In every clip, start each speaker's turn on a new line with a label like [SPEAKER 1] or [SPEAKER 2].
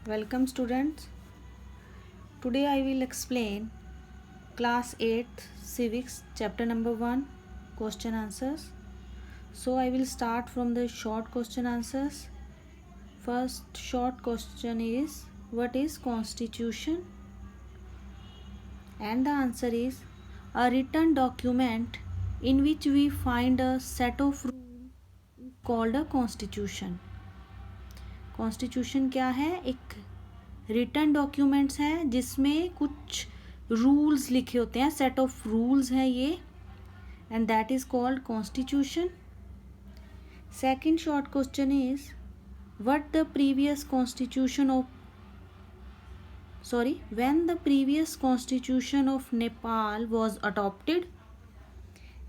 [SPEAKER 1] Welcome students. Today I will explain class 8th civics chapter number 1 question answers. So I will start from the short question answers. First short question is, what is constitution? And the answer is a written document in which we find a set of rules is called a constitution. Constitution क्या है? एक written documents है जिसमें कुछ rules लिखे होते हैं, set of rules है ये, and that is called constitution. Second short question is, what the previous constitution of when the previous constitution of Nepal was adopted?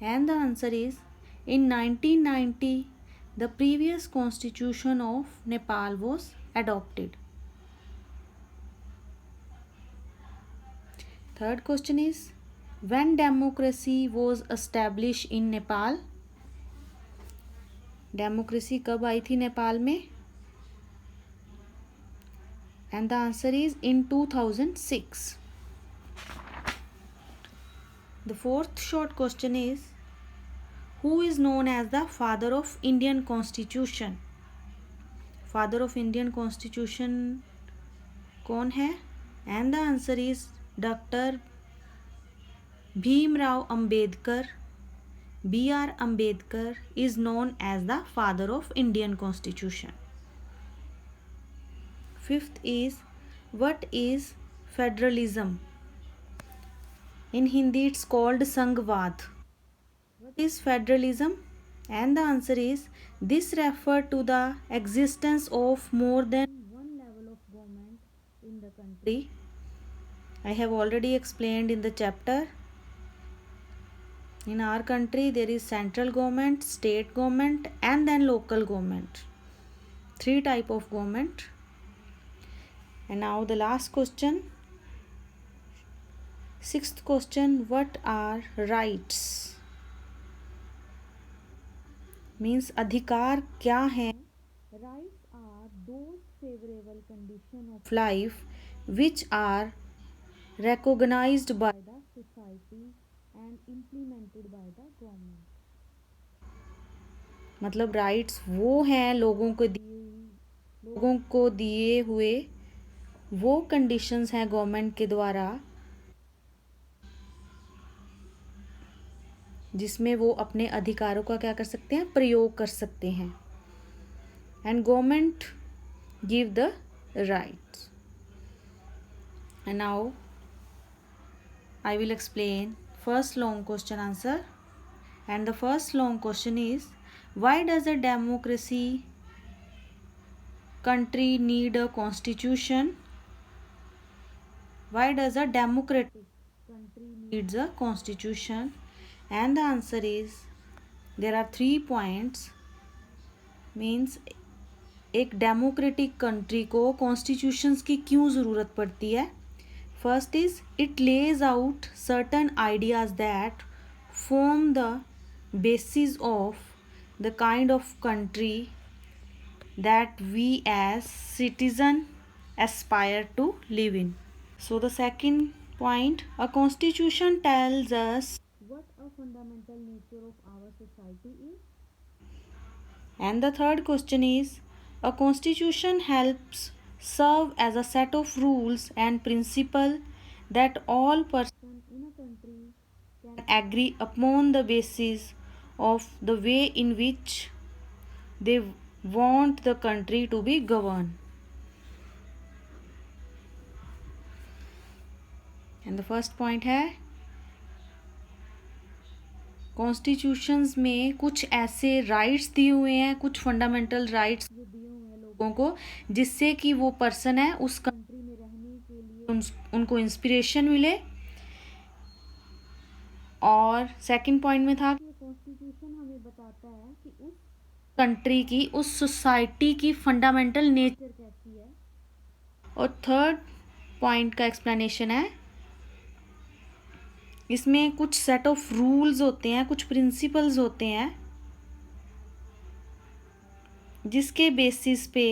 [SPEAKER 1] And the answer is, in 1990 the previous constitution of Nepal was adopted. Third question is, when democracy was established in Nepal? Democracy कब आई थी नेपाल में? And the answer is in 2006. The fourth short question is, who is known as the father of Indian Constitution? Father of Indian Constitution कौन है? And the answer is Dr. Bhimrao Ambedkar. B.R. Ambedkar is known as the father of Indian Constitution. Fifth is, what is federalism? In Hindi it's called Sangvad. What is federalism? And the answer is, this refers to the existence of more than one level of government in the country. I have already explained in the chapter. In our country there is central government, state government, and then local government. Three type of government. And now the last question. Sixth question, what are rights? Means अधिकार क्या है? Rights are those favorable conditions of life which are recognized by the society and implemented by the government. मतलब rights वो हैं लोगों को दिए हुए वो कंडीशंस हैं गवर्नमेंट के द्वारा जिसमें वो अपने अधिकारों का क्या कर सकते हैं? प्रयोग कर सकते हैं. And government give the rights. And now I will explain first long question answer. And the first long question is, why does a democracy country need a constitution? Why does a democratic country needs a constitution? And the answer is, there are 3 points. Means एक democratic country को constitutions की क्यों ज़रूरत पड़ती है? First is, it lays out certain ideas that form the basis of the kind of country that we as citizens aspire to live in. So the second point, a constitution tells us what a fundamental nature of our society is. And the third question is, a constitution helps serve as a set of rules and principles that all persons in a country can agree upon the basis of the way in which they want the country to be governed. And the first point है, constitutions में कुछ ऐसे rights दिए हुए हैं, कुछ fundamental rights जो दिए हुए हैं लोगों को, जिससे कि वो पर्सन है उस कंट्री में रहने के लिए उनको इंस्पिरेशन मिले. और सेकंड पॉइंट में था कि कॉन्स्टिट्यूशन हमें बताता है कि उस कंट्री की, उस सोसाइटी की फंडामेंटल नेचर कैसी है. और थर्ड पॉइंट का एक्सप्लेनेशन है, इसमें कुछ सेट ऑफ रूल्स होते हैं, कुछ प्रिंसिपल्स होते हैं जिसके बेसिस पे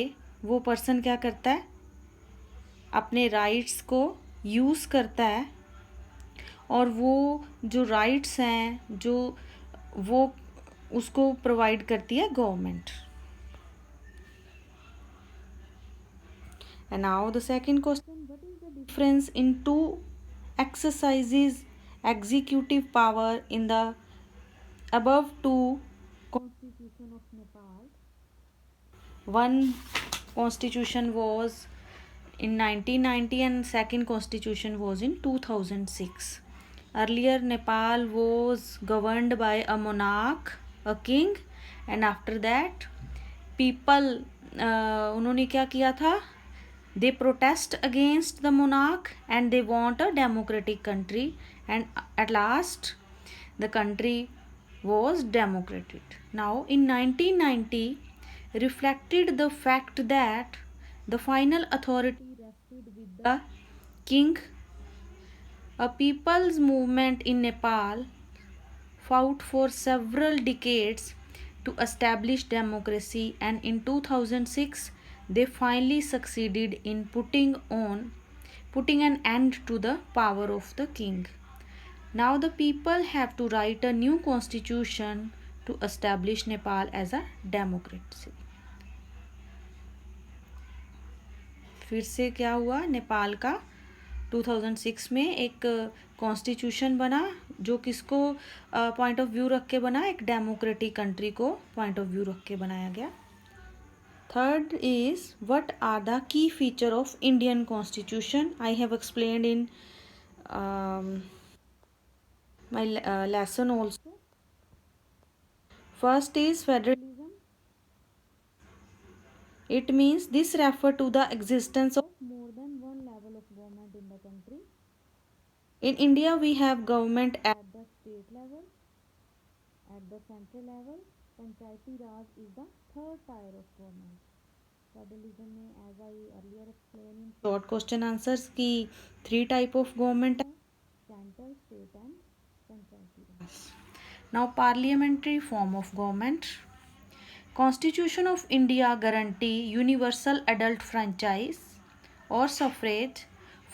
[SPEAKER 1] वो पर्सन क्या करता है? अपने राइट्स को यूज़ करता है और वो जो राइट्स हैं जो वो उसको प्रोवाइड करती है government. And now the second question, what is the difference in two exercises executive power in the above two constitution of Nepal? One constitution was in 1990 and second constitution was in 2006. Earlier Nepal was governed by a monarch, a king, and after that people उन्होंने क्या किया था, they protest against the monarch and they want a democratic country, and at last the country was democratic. Now in 1990 reflected the fact that the final authority rested with the king. A people's movement in Nepal fought for several decades to establish democracy, and in 2006 they finally succeeded in putting an end to the power of the king. Now the people have to write a new constitution to establish Nepal as a democracy. फिर से क्या हुआ, नेपाल का 2006 में एक constitution बना जो किसको पॉइंट ऑफ व्यू रख के बना, एक डेमोक्रेटिक कंट्री को पॉइंट ऑफ व्यू रख के बनाया गया. Third is what are the key feature of Indian constitution. I have explained in my lesson also. First is federalism. It means this refer to the existence of more than one level of government in the country. In India we have government at the state level, at the central level. Panchayati Raj is the third tier of government. Federalism में as I earlier explained in short question answers की 3 type of government है, central, state and Panchayati Raj. Now parliamentary form of government. Constitution of India guarantee universal adult franchise or suffrage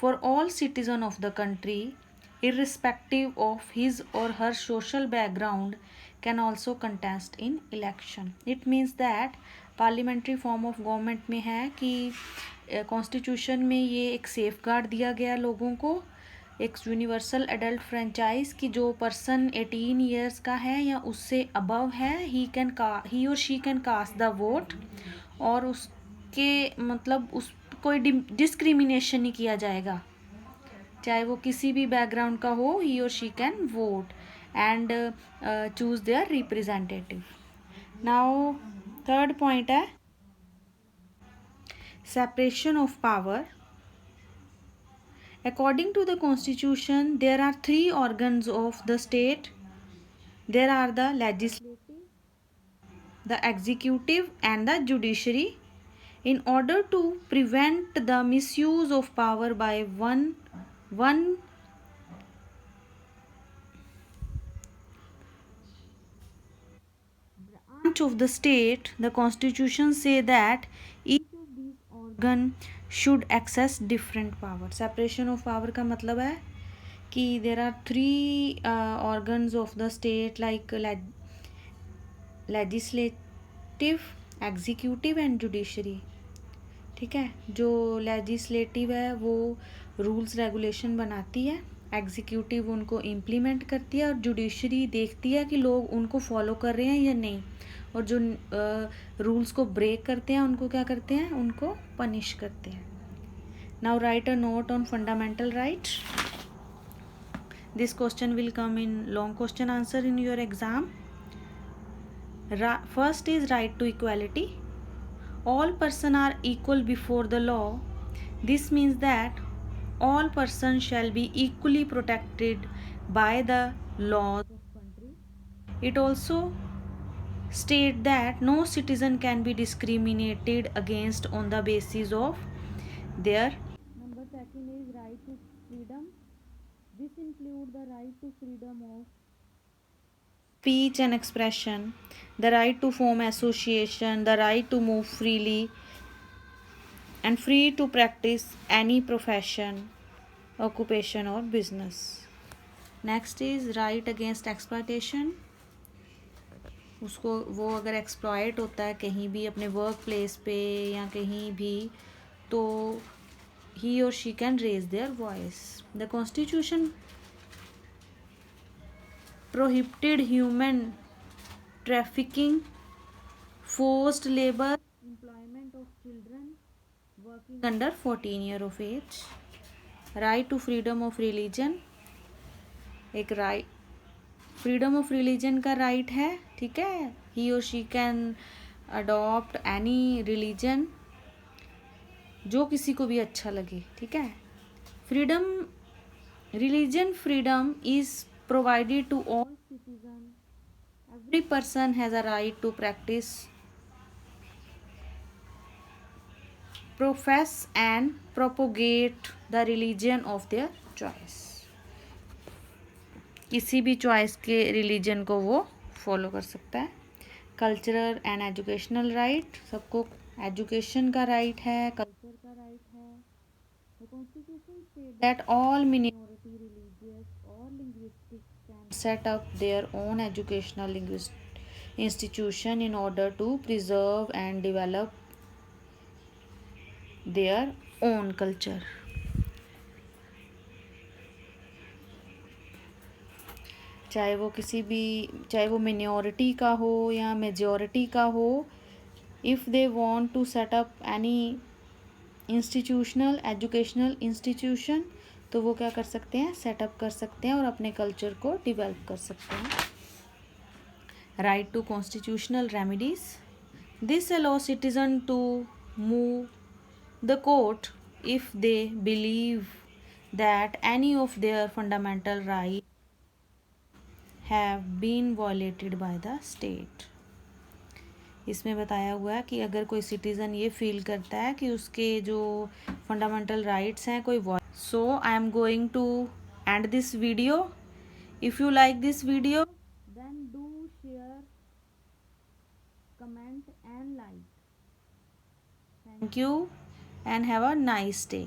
[SPEAKER 1] for all citizens of the country irrespective of his or her social background can also contest in election. It means that parliamentary form of government में है कि constitution में ये एक safe guard दिया गया लोगों को, एक यूनिवर्सल एडल्ट फ्रेंचाइज की जो पर्सन 18 ईयर्स का है या उससे अबव है ही और she can cast the vote, और उसके मतलब उस कोई डिस्क्रिमिनेशन नहीं किया जाएगा, चाहे वो किसी भी बैकग्राउंड का हो, ही और she can vote and choose their representative. Now third point है separation of power. According to the constitution, there are 3 organs of the state. There are the legislative, the executive and the judiciary. In order to prevent the misuse of power by one branch of the state, the constitution say that each of these organ should access different power. Separation of power का मतलब है कि there are 3 organs of the state like legislative, executive and judiciary. ठीक है, जो legislative है वो rules regulation बनाती है, एग्जीक्यूटिव उनको इम्प्लीमेंट करती है और जुडिशरी देखती है कि लोग उनको फॉलो कर रहे हैं या नहीं, और जो रूल्स को ब्रेक करते हैं उनको क्या करते हैं, उनको पनिश करते हैं. Now write a note on fundamental right. This question will come in long question answer in your exam. First is right to equality. All person are equal before the law. This means that all persons shall be equally protected by the laws of country. It also state that no citizen can be discriminated against on the basis of their. Number second is right to freedom. This include the right to freedom of speech and expression, the right to form association, the right to move freely and free to practice any profession, occupation or business. Next is right against exploitation. उसको वो अगर exploit होता है कहीं भी अपने work place पे या कहीं भी, तो he or she can raise their voice. The constitution prohibited human trafficking, forced labor, employment of children working under 14 year of age, right to freedom of religion. एक राइट, फ्रीडम ऑफ रिलीजन का right है, ठीक है, he और she can adopt any religion, जो किसी को भी अच्छा लगे, ठीक है. Freedom, religion freedom is provided to all citizen. Every person has a right to practise, profess and propagate the religion of their choice. किसी भी चॉइस के रिलीजन को वो फॉलो कर सकता है. कल्चरल एंड एजुकेशनल राइट, सबको एजुकेशन का राइट है, कल्चर का राइट है. The Constitution states that all minority religious or linguistic can set up their own educational institution in order to preserve and develop their own culture. चाहे वो किसी भी, चाहे वो मिनॉरिटी का हो या मेजॉरिटी का हो, if they want to set up any institutional educational institution, तो वो क्या कर सकते हैं, सेटअप कर सकते हैं और अपने कल्चर को डिवेल्प कर सकते हैं. Right to constitutional remedies, this allow citizen to move the court if they believe that any of their fundamental right have been violated by the state. इसमें बताया हुआ है कि अगर कोई सिटीज़न ये फील करता है कि उसके जो फंडामेंटल राइट्स हैं कोई so I am going to end this video. If you like this video then do share, comment and like. Thank you and have a nice day.